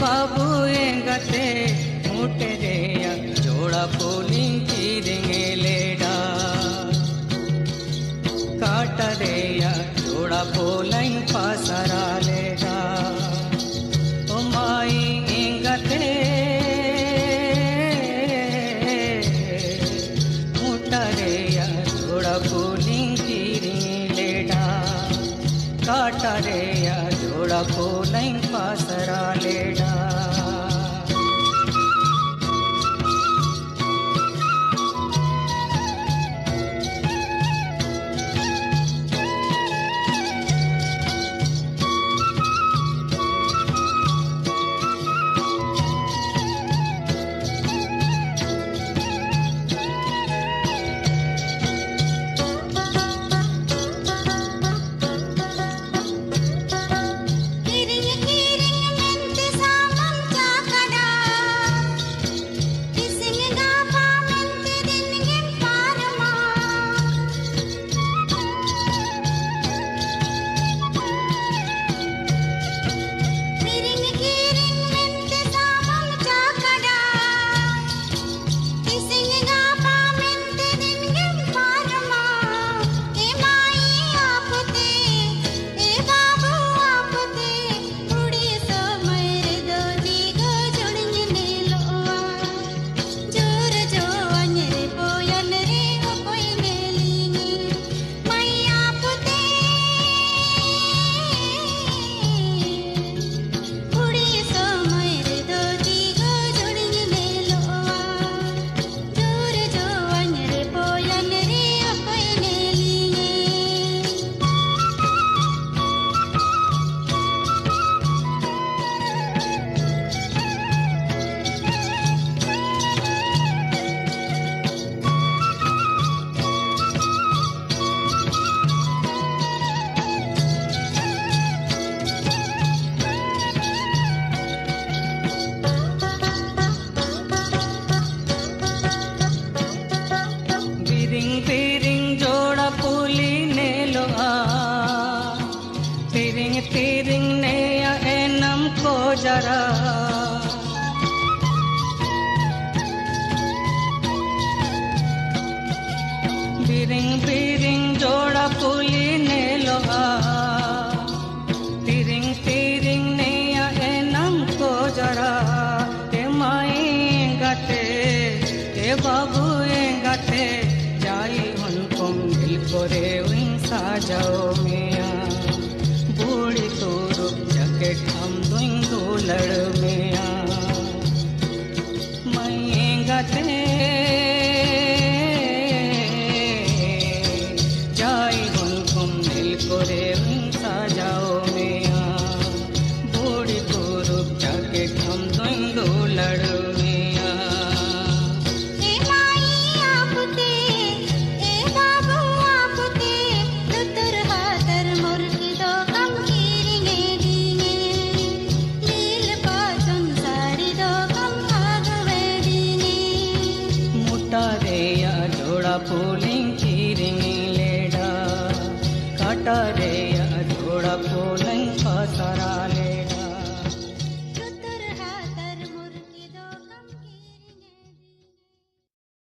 बाबू एंगते मोटे रेया जोड़ा पोलिंग कीरेंगे लेडा काटा रेया जोड़ा पोलिंग पासरा लेडा ओ माई एंगते मोटा रेया जोड़ा पोलिंग कीरेंगे लेडा काटा रेया जोड़ा पोलिंग पासरा लेडा तिरिंग ने एनम को जरा बिरिंग बिरिंग जोड़ा पुली ने लोहा तिरिंग तिरिंग ने एनम को जरा ए माई गते ए बाबू गते जाई उनको मिल करे उनसा जाओ मिया बूढ़ी तोरो जैकेट हम दुंगो लड़ मिया माई गते जाई उनको मिल करे उनसा जाओ मिया बूढ़ी तोरो जैकेट हम दुंगो लड़ जोड़ा पोलिंग कीरिंग लेडा काटा रे जोड़ा पोलिंग पासरा ले